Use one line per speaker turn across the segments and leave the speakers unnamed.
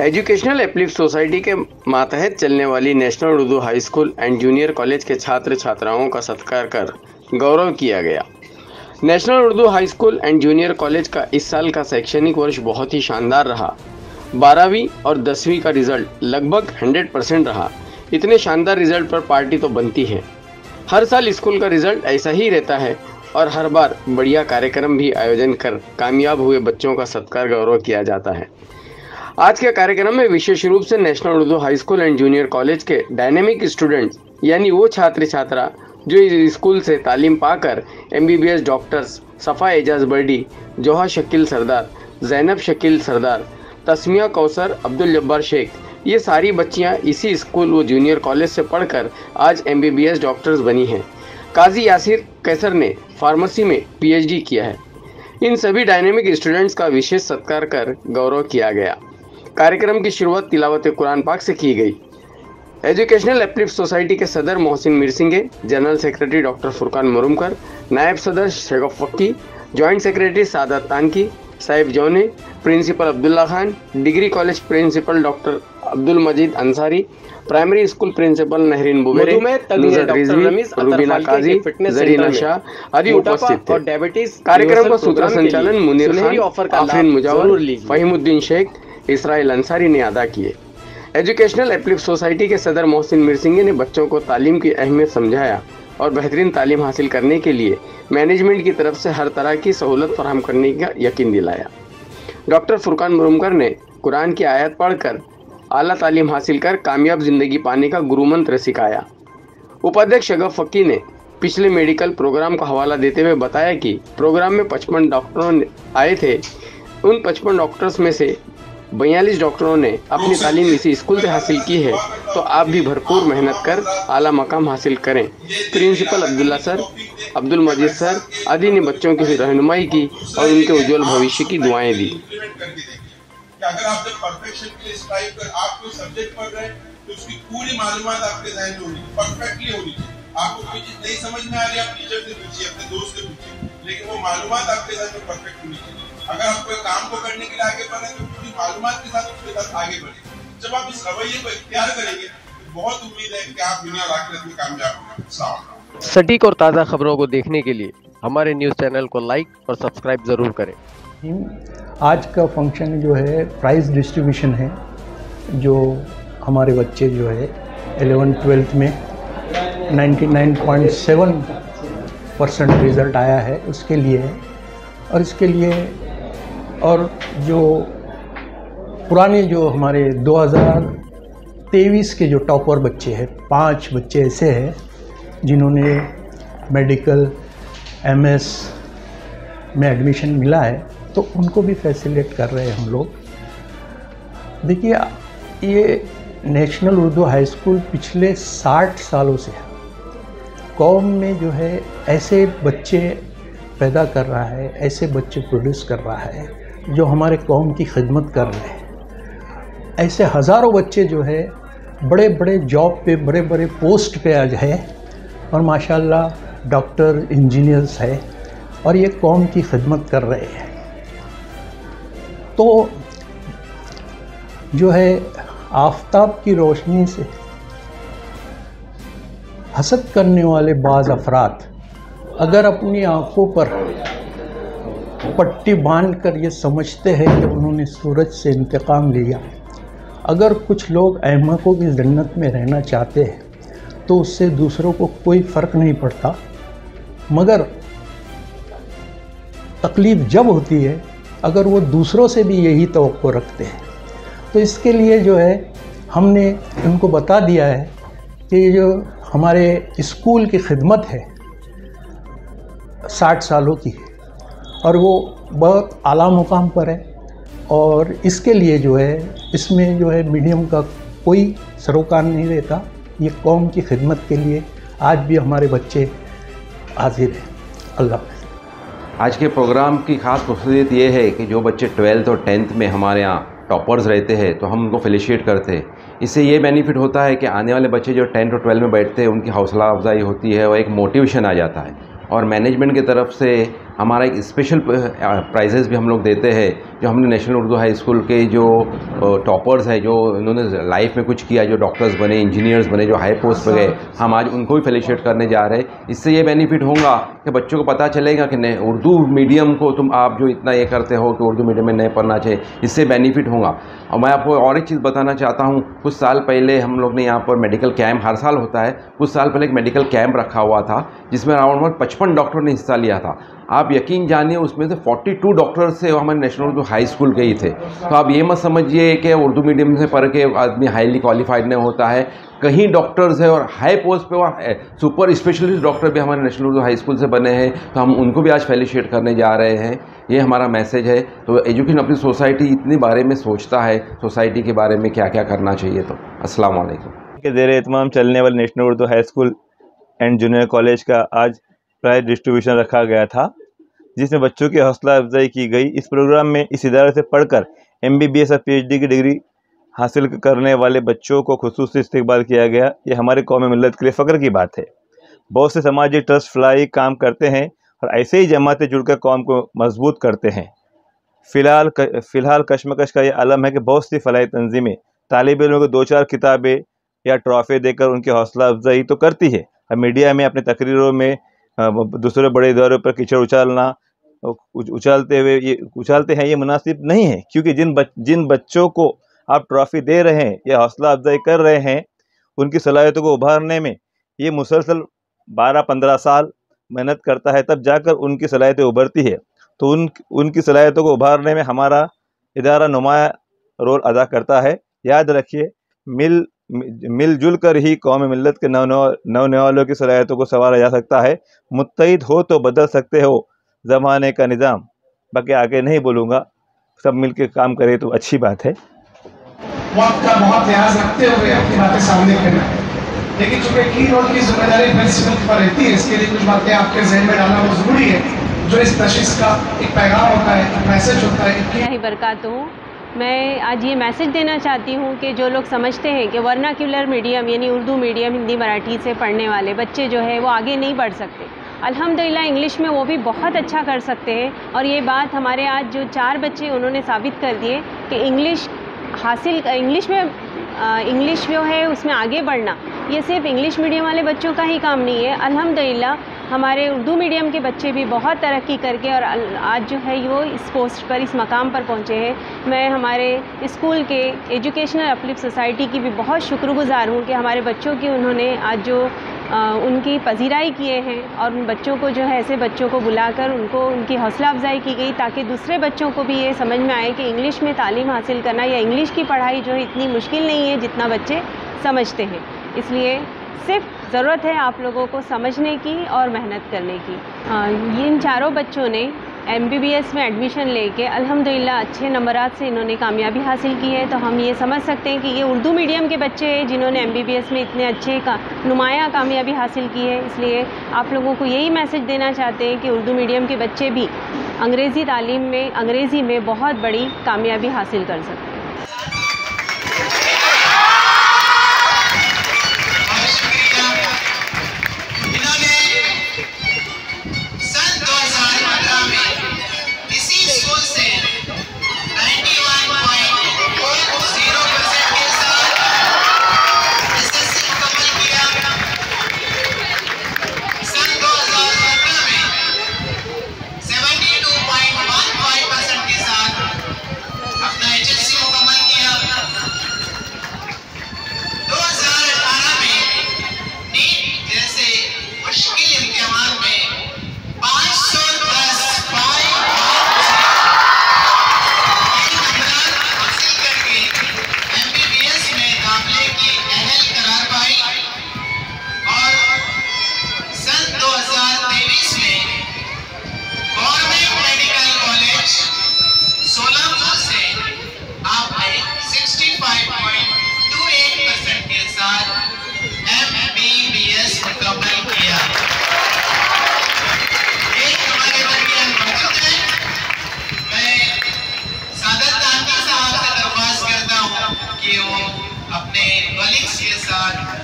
Educational एप्लिफ्ट society के मातहत चलने वाली national Urdu high school and junior college के छात्र छात्राओं का सत्कार कर गौरव किया गया। National Urdu high school and junior college का इस साल का शैक्षणिक वर्ष बहुत ही शानदार रहा। 12वीं और 10वीं का रिजल्ट लगभग 100% रहा। इतने शानदार रिजल्ट पर पार्टी तो बनती है। हर साल स्कूल का रिजल्ट ऐसा ही रहता है और हर बार बढ़िया कार्यक्रम भी आयोजन कर कामयाब हुए बच्चों का सत्कार गौरव किया जाता है। आज के कार्यक्रम में विशेष रूप से national Urdu high school and junior college के डायनेमिक स्टूडेंट्स यानी वो छात्र छात्रा जो इस स्कूल से तालीम पाकर MBBS डॉक्टर्स सफ़ा एजाज बर्डी, जोहा शकील सरदार, जैनब शकील सरदार, तस्मिया कौसर, अब्दुल जब्बार शेख, ये सारी बच्चियां इसी स्कूल व जूनियर कॉलेज से पढ़कर आज MBBS डॉक्टर्स बनी हैं। काजी यासिर कैसर ने फार्मेसी में PhD किया है। इन सभी डायनेमिक स्टूडेंट्स का विशेष सत्कार कर गौरव किया गया। कार्यक्रम की शुरुआत तिलावत कुरान पाक से की गई। एजुकेशनल एप्लिफ्ट सोसाइटी के सदर Mohsin Mirsinge, general secretary doctor Furqan Murumkar, नायब सदर Shagaf Fakki, joint secretary Sadat Tanki, Sahib Jaune, principal Abdullah Khan, degree college principal doctor Abdul Majeed Ansari, primary school principal Nahrin Bubere, Nusrat Rizvi, Rubina Kazi, Zarina Shah आदि उपस्थित थे। कार्यक्रम का सूत्र संचालन मुनीर खान, आफरीन मुजावर, फहीमुद्दीन शेख, इसराइल अंसारी ने अदा किए। एजुकेशनल एप्लिफ्ट सोसाइटी के सदर मोहसिन मिरसिंगे ने बच्चों को तालीम की अहमियत समझाया और बेहतरीन तालीम हासिल करने के लिए मैनेजमेंट की तरफ से हर तरह की सहूलत फराहम करने का यकीन दिलाया। डॉक्टर फुरकान मुरुमकर ने कुरान की आयत पढ़कर आला तालीम हासिल कर कामयाब जिंदगी पाने का गुरु मंत्र सिखाया। उपाध्यक्ष शगफ फक्की ने पिछले मेडिकल प्रोग्राम का हवाला देते हुए बताया कि प्रोग्राम में 55 डॉक्टरों आए थे। उन 55 डॉक्टर्स में से 42 डॉक्टरों ने अपनी तालीम इसी स्कूल से हासिल की है, तो आप भी भरपूर मेहनत कर आला मकाम हासिल करें। प्रिंसिपल अब्दुल्ला सर, अब्दुल मजीद सर आदि ने बच्चों की रहनुमाई की और उनके उज्जवल भविष्य की दुआएं दी।
अगर आप जब परफेक्शन के लिए स्ट्राइव कर आप कोई सब्जेक्ट पढ़ रहे हैं तो उसकी पूरी मालूमात आपके ज़हन में होनी चाहिए, परफेक्टली होनी चाहिए। आपको कोई चीज नहीं समझ में आ रही, आप टीचर से पूछिए, अपने दोस्त से पूछिए, लेकिन वो मालूमात आपके ज़हन में परफेक्ट होनी चाहिए। अगर आप कोई काम को करने के लिए आगे बढ़े तो पूरी मालूमात के साथ उसके साथ आगे बढ़े। जब आप इस रवैये को इख्तियार करेंगे तो बहुत उम्मीद है कि आप दुनिया और आखिरत में कामयाब होंगे।
सटीक और ताज़ा खबरों को देखने के लिए हमारे न्यूज़ चैनल को लाइक और सब्सक्राइब ज़रूर करें।
आज का फंक्शन जो है प्राइज़ डिस्ट्रीब्यूशन है। जो हमारे बच्चे जो है 11th-12th में 99.7% रिज़ल्ट आया है उसके लिए है। और इसके लिए और जो पुराने जो हमारे 2023 के जो टॉपर बच्चे हैं, 5 बच्चे ऐसे हैं जिन्होंने मेडिकल MS में एडमिशन मिला है, तो उनको भी फैसिलिटेट कर रहे हैं हम लोग। देखिए, ये नेशनल उर्दू हाई स्कूल पिछले 60 सालों से कौम में जो है ऐसे बच्चे पैदा कर रहा है, ऐसे बच्चे प्रोड्यूस कर रहा है जो हमारे कौम की खिदमत कर रहे हैं। ऐसे हज़ारों बच्चे जो है बड़े बड़े जॉब पे, बड़े बड़े पोस्ट पे आज है और माशाल्लाह डॉक्टर, इंजीनियर्स है और ये कौम की खिदमत कर रहे हैं। तो जो है आफताब की रोशनी से हसद करने वाले बाज़ अफराद अगर अपनी आँखों पर पट्टी बांधकर ये समझते हैं कि उन्होंने सूरज से इंतकाम लिया, अगर कुछ लोग अहमकों की जन्नत में रहना चाहते हैं तो उससे दूसरों को कोई फ़र्क नहीं पड़ता, मगर तकलीफ़ जब होती है अगर वो दूसरों से भी यही तवक्को रखते हैं। तो इसके लिए जो है हमने उनको बता दिया है कि जो हमारे स्कूल की खिदमत है 60 सालों की और वो बहुत आला मुकाम पर है और इसके लिए जो है इसमें जो है मीडियम का कोई सरोकार नहीं रहता। ये कौम की खिदमत के लिए आज भी हमारे बच्चे हाजिर हैं। अल्लाह।
आज के प्रोग्राम की ख़ास खूबियत ये है कि जो बच्चे 12th और 10th में हमारे यहाँ टॉपर्स रहते हैं तो हम उनको फेलिशिएट करते हैं। इससे ये बेनिफिट होता है कि आने वाले बच्चे जो 10th और 12th में बैठते हैं उनकी हौसला अफजाई होती है और एक मोटिवेशन आ जाता है। और मैनेजमेंट की तरफ से हमारा एक स्पेशल प्राइजेज़ भी हम लोग देते हैं, जो हमने नेशनल उर्दू हाई स्कूल के जो टॉपर्स हैं, जो इन्होंने लाइफ में कुछ किया, जो डॉक्टर्स बने, इंजीनियर्स बने, जो हाई पोस्ट पे गए, हम आज उनको भी फेलिसिटेट करने जा रहे हैं। इससे ये बेनिफिट होगा कि बच्चों को पता चलेगा कि उर्दू मीडियम को तुम आप जो इतना ये करते हो कि उर्दू मीडियम में नहीं पढ़ना चाहिए, इससे बेनिफिट होगा। और मैं आपको और एक चीज़ बताना चाहता हूँ, कुछ साल पहले हम लोग ने यहाँ पर मेडिकल कैंप, हर साल होता है, कुछ साल पहले एक मेडिकल कैंप रखा हुआ था जिसमें अराउंड 55 डॉक्टर ने हिस्सा लिया था। आप यकीन जानिए उसमें से 42 डॉक्टर्स से हमारे नेशनल उर्दू हाई स्कूल के ही थे। तो आप ये मत समझिए कि उर्दू मीडियम से पढ़ के आदमी हाईली क्वालिफाइड नहीं होता है। कहीं डॉक्टर्स है और हाई पोस्ट पे और सुपर स्पेशलिस्ट डॉक्टर भी हमारे नेशनल उर्दू हाई स्कूल से बने हैं, तो हम उनको भी आज फेलिसिटेट करने जा रहे हैं। ये हमारा मैसेज है। तो एजुकेशन अपनी सोसाइटी इतने बारे में सोचता है, सोसाइटी के बारे में क्या क्या करना चाहिए। तो अस्सलाम वालेकुम।
के ज़ेरे एहतमाम चलने वाले national Urdu high school and junior college का आज प्राइज डिस्ट्रीब्यूशन रखा गया था, जिसमें बच्चों की हौसला अफजाई की गई। इस प्रोग्राम में इस इदारे से पढ़कर MBBS और PhD की डिग्री हासिल करने वाले बच्चों को खुसूसी इस्तकबाल किया गया। ये हमारे कौम मिल्लत के लिए फ़ख्र की बात है। बहुत से समाजी ट्रस्ट फलाई काम करते हैं और ऐसे ही जमातें जुड़कर कौम को मजबूत करते हैं। फ़िलहाल कशमकश का ये आलम है कि बहुत सी फलाई तंजीमें तालिब इल्मों को 2-4 किताबें या ट्रॉफ़ी देकर उनकी हौसला अफजाई तो करती है, और मीडिया में अपनी तकरीरों में दूसरे बड़े इदारों पर कीचड़ उछालते हैं, ये मुनासिब नहीं है। क्योंकि जिन बच्चों को आप ट्रॉफ़ी दे रहे हैं या हौसला अफजाई कर रहे हैं, उनकी सलाहियतों को उभारने में ये मुसलसल 12-15 साल मेहनत करता है, तब जाकर उनकी सलाहियतें उभरती है। तो उनकी सलाहियतों को उभारने में हमारा इदारा नुमाया रोल अदा करता है। याद रखिए, मिलजुल कर ही कौम मिल्लत के नौने वालों की सलाहियतों को संवारा जा सकता है। मुत्तहिद हो तो बदल सकते हो ज़माने का निज़ाम। बाकी आगे नहीं बोलूँगा, सब मिलकर काम करें तो अच्छी बात है।
वक्त का बहुत लिहाज रखते हुए अपनी बातें सामने करना है, लेकिन चूंकि की रोल की जिम्मेदारी प्रिंसिपल पर रहती है, इसके लिए कुछ बातें आपके जहन में डालना बहुत ज़रूरी है, जो इस नशिश का एक पैगाम होता है, एक मैसेज होता है।
ही बरकातहू। मैं आज ये मैसेज देना चाहती हूँ कि जो लोग समझते हैं कि वर्नाक्युलर मीडियम यानी उर्दू मीडियम, हिंदी मराठी से पढ़ने वाले बच्चे जो है वो आगे नहीं बढ़ सकते, अल्हम्दुलिल्लाह इंग्लिश में वो भी बहुत अच्छा कर सकते हैं। और ये बात हमारे आज जो 4 बच्चे उन्होंने साबित कर दिए कि इंग्लिश जो है उसमें आगे बढ़ना ये सिर्फ इंग्लिश मीडियम वाले बच्चों का ही काम नहीं है। अल्हम्दुलिल्लाह हमारे उर्दू मीडियम के बच्चे भी बहुत तरक्की करके और आज जो है वो इस पोस्ट पर, इस मकाम पर पहुँचे हैं। मैं हमारे स्कूल के एजुकेशनल अपलिफ्ट सोसाइटी की भी बहुत शुक्रगुज़ार हूँ कि हमारे बच्चों की उन्होंने आज जो उनकी पजीराई किए हैं और उन बच्चों को जो है ऐसे बच्चों को बुलाकर उनकी हौसला अफजाई की गई, ताकि दूसरे बच्चों को भी ये समझ में आए कि इंग्लिश में तालीम हासिल करना या इंग्लिश की पढ़ाई जो है इतनी मुश्किल नहीं है जितना बच्चे समझते हैं। इसलिए सिर्फ ज़रूरत है आप लोगों को समझने की और मेहनत करने की। इन चारों बच्चों ने MBBS में एडमिशन लेके अल्हम्दुलिल्लाह अच्छे नंबरात से इन्होंने कामयाबी हासिल की है। तो हम ये समझ सकते हैं कि ये उर्दू मीडियम के बच्चे हैं जिन्होंने MBBS में इतने अच्छे नुमाया कामयाबी हासिल की है। इसलिए आप लोगों को यही मैसेज देना चाहते हैं कि उर्दू मीडियम के बच्चे भी अंग्रेज़ी में बहुत बड़ी कामयाबी हासिल कर सकते हैं।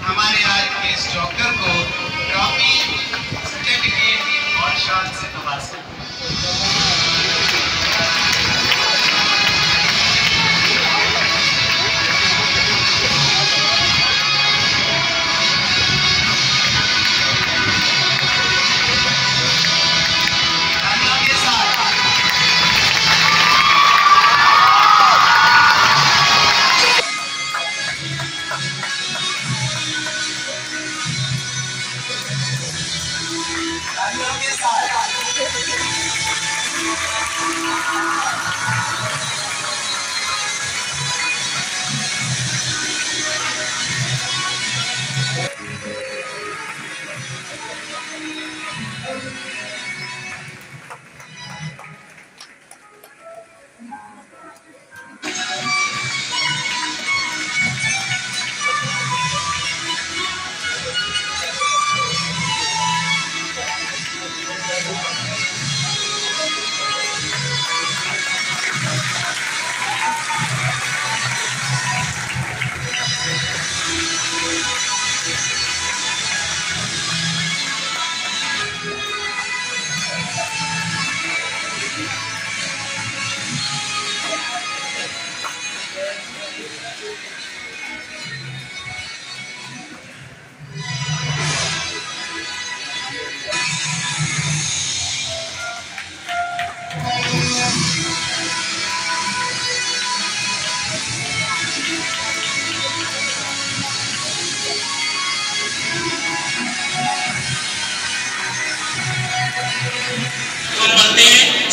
हमारे आज के इस डॉक्टर को ट्रॉफी, सर्टिफिकेट और शान से नवाजें।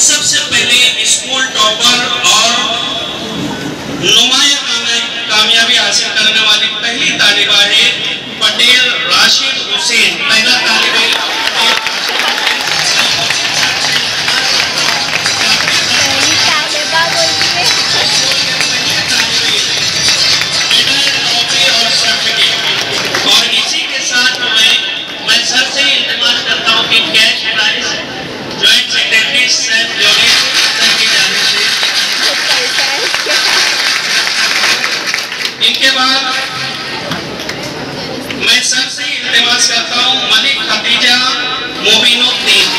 सबसे पहले स्कूल टॉपर और नुमाया कामयाबी हासिल करने वाली पहली तालिबा है पटेल राशिद हुसैन। पहला तालिबा और इसी के साथ मैं सर से इंतजार करता हूँ कि cash prize joint secretary sir जोड़ी की जाने से इनके बाद मैं सर से इंतजार करता हूँ मलिक खतीजा मोबिनुद्दीन।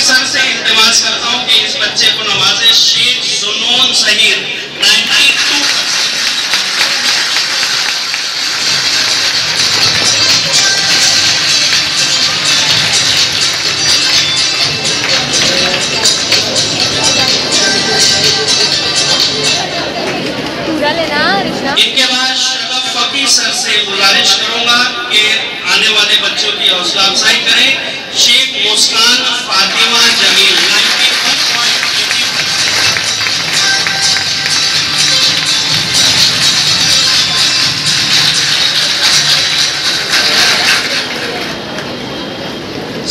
सर से इंतजार करता हूं कि इस बच्चे को नवाजे शेख जुनून सहीर 92%। इनके बाद शगफ फकी सर से गुजारिश करूंगा कि आने वाले बच्चों की हौसला अफजाई करें। शेख मुस्कान फातिमा जमील 91%।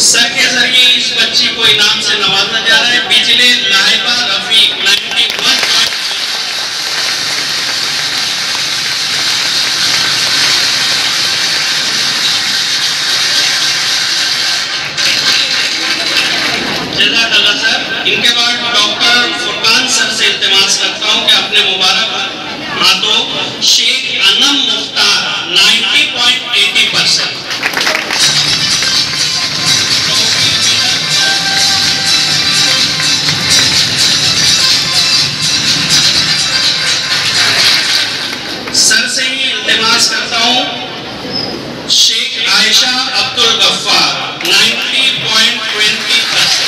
सर के जरिए इस बच्ची को इनाम से नवाजा जा रहा है। पिछले लाइबा रफीक 91%। इनके बाद डॉक्टर फुरकान सर से इल्तिमास करता हूं कि अपने मुबारक हाथों शेख अनम मुख्तार 90.80%। सर से ही इल्तिमास करता हूं शेख आयशा अब्दुल गफ्फार 90.20%।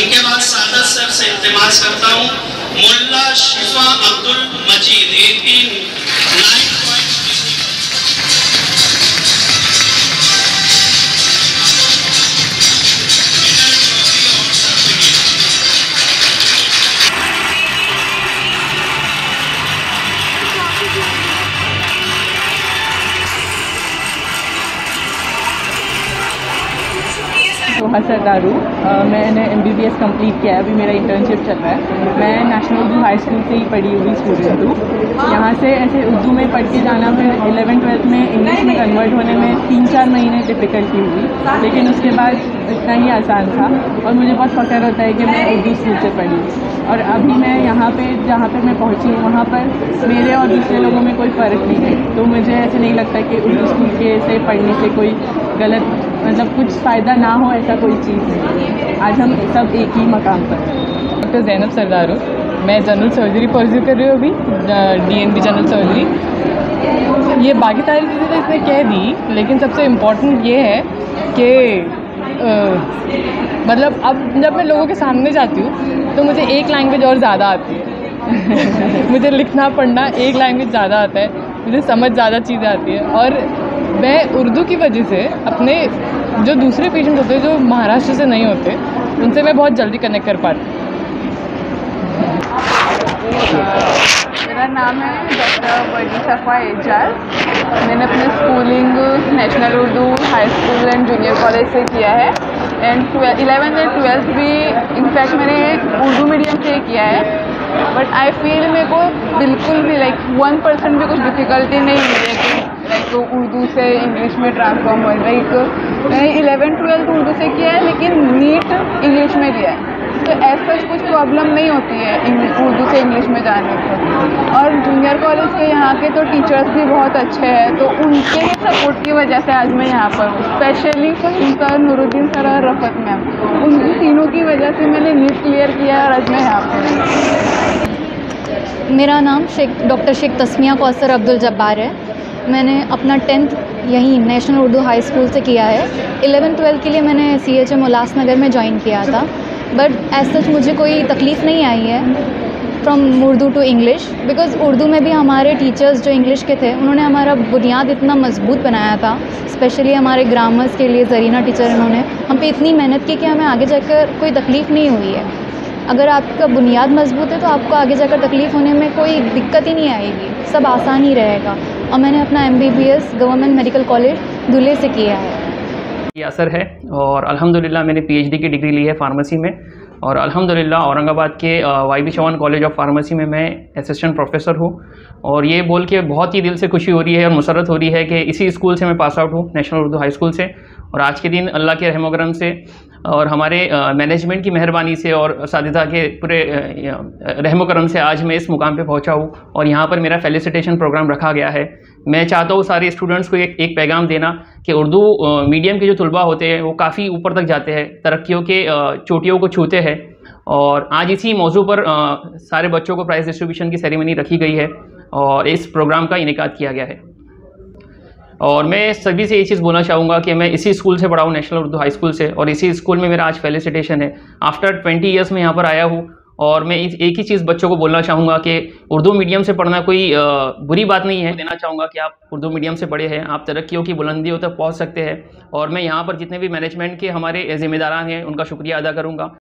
इनके बाद सादत सर से इल्तिमास करता हूँ मुल्ला शिफा अब्दुल मजीद 89.3%।
सोहा सरदारू। मैंने MBBS कंप्लीट किया है, अभी मेरा इंटर्नशिप चल रहा है। मैं नेशनल उर्दू हाई स्कूल से ही पढ़ी हुई स्टूडेंट हूँ। यहाँ से ऐसे उर्दू में पढ़ के जाना, फिर 11th-12th में इंग्लिश में कन्वर्ट होने में 3-4 महीने डिफ़िकल्टी हुई, लेकिन उसके बाद इतना ही आसान था और मुझे बहुत फ़ख्र होता है कि मैं उर्दू स्कूल से पढ़ी। और अभी मैं यहाँ पे जहाँ पे मैं पहुँची हूँ वहाँ पर मेरे और दूसरे लोगों में कोई फ़र्क नहीं है, तो मुझे ऐसे नहीं लगता कि उर्दू स्कूल के से पढ़ने से कोई गलत मतलब कुछ फ़ायदा ना हो, ऐसा कोई चीज़ नहीं। आज हम सब एक ही मकाम पर हैं।
डॉक्टर ज़ैनब सरदारू, मैं जनरल सर्जरी परस्यू कर रही हूँ अभी, DNB जनरल सर्जरी। ये बाकी सारी चीज़ें तो इसने कह दी, लेकिन सबसे इम्पोर्टेंट ये है कि मतलब अब जब मैं लोगों के सामने जाती हूँ तो मुझे एक लैंग्वेज और ज़्यादा आती है मुझे लिखना पढ़ना एक लैंग्वेज ज़्यादा आता है, मुझे समझ ज़्यादा चीज़ें आती है। और मैं उर्दू की वजह से अपने जो दूसरे पेशेंट होते हैं जो महाराष्ट्र से नहीं होते, उनसे मैं बहुत जल्दी कनेक्ट कर पाती हूँ।
मेरा नाम है डॉक्टर वडी शफा एजाज। मैंने अपनी schooling national Urdu high school and junior college से किया है एंड 11th और 12th भी इनफैक्ट मैंने उर्दू मीडियम से किया है। बट आई फील मेरे को बिल्कुल भी 1% भी कुछ डिफ़िकल्टी नहीं हुई है कि तो उर्दू से इंग्लिश में ट्रांसफॉर्म हो। मैंने 11th-12th उर्दू से किया है, लेकिन नीट इंग्लिश में दिया है, तो ऐसा कुछ प्रॉब्लम नहीं होती है उर्दू से इंग्लिश में जाने को। और जूनियर कॉलेज के यहाँ के तो टीचर्स भी बहुत अच्छे हैं, तो उनके सपोर्ट की वजह से आज मैं यहाँ पर हूँ। Specially Faheem sir, Nooruddin sir और रफ़त मैम, उन तीनों की वजह से मैंने नीट क्लियर किया और आज मैं यहाँ पर हूँ।
मेरा नाम डॉक्टर शेख तस्मिया कौसर अब्दुल जब्बार है। मैंने अपना 10th यहीं नेशनल उर्दू हाई स्कूल से किया है। 11th-12th के लिए मैंने CHM उल्लासनगर में ज्वाइन किया था, बट एज सच मुझे कोई तकलीफ़ नहीं आई है from Urdu to English, because Urdu में भी हमारे टीचर्स जो इंग्लिश के थे उन्होंने हमारा बुनियाद इतना मजबूत बनाया था। स्पेशली हमारे ग्रामर्स के लिए जरीना टीचर, इन्होंने हम पे इतनी मेहनत की कि हमें आगे जाकर कोई तकलीफ़ नहीं हुई है। अगर आपका बुनियाद मजबूत है तो आपको आगे जाकर तकलीफ़ होने में कोई दिक्कत ही नहीं आएगी, सब आसान ही रहेगा। और मैंने अपना MBBS गवर्नमेंट मेडिकल कॉलेज धुले से किया है।
यासर है और अल्हम्दुलिल्लाह मैंने PhD की डिग्री ली है फार्मेसी में, और अल्हम्दुलिल्लाह औरंगाबाद के YB Chauhan college of pharmacy में मैं असिस्टेंट प्रोफेसर हूँ। और ये बोल के बहुत ही दिल से खुशी हो रही है और मुसरत हो रही है कि इसी स्कूल से मैं पास आउट हूँ, नेशनल उर्दू हाई स्कूल से। और आज के दिन अल्लाह के रहम करम से और हमारे मैनेजमेंट की मेहरबानी से और असातिज़ा के पूरे रहम करम से आज मैं इस मुकाम पे पहुंचा हूँ और यहाँ पर मेरा फेलिसिटेशन प्रोग्राम रखा गया है। मैं चाहता हूँ सारे स्टूडेंट्स को एक पैगाम देना कि उर्दू मीडियम के जो तलबा होते हैं वो काफ़ी ऊपर तक जाते हैं, तरक्कियों के चोटियों को छूते हैं। और आज इसी मौजू पर सारे बच्चों को प्राइज़ डिस्ट्रीब्यूशन की सेरेमनी रखी गई है और इस प्रोग्राम का इनेकाद किया गया है। और मैं सभी से ये चीज़ बोलना चाहूँगा कि मैं इसी स्कूल से पढ़ा हूँ, नेशनल उर्दू हाई स्कूल से, और इसी स्कूल में मेरा आज फेलिसिटेशन है। आफ्टर 20 ईयर्स में यहाँ पर आया हूँ और मैं एक ही चीज़ बच्चों को बोलना चाहूँगा कि उर्दू मीडियम से पढ़ना कोई बुरी बात नहीं है। देना चाहूँगा कि आप उर्दू मीडियम से पढ़े हैं, आप तरक्कियों की बुलंदियों तक पहुँच सकते हैं। और मैं यहाँ पर जितने भी मैनेजमेंट के हमारे ज़िम्मेदारान हैं उनका शुक्रिया अदा करूँगा।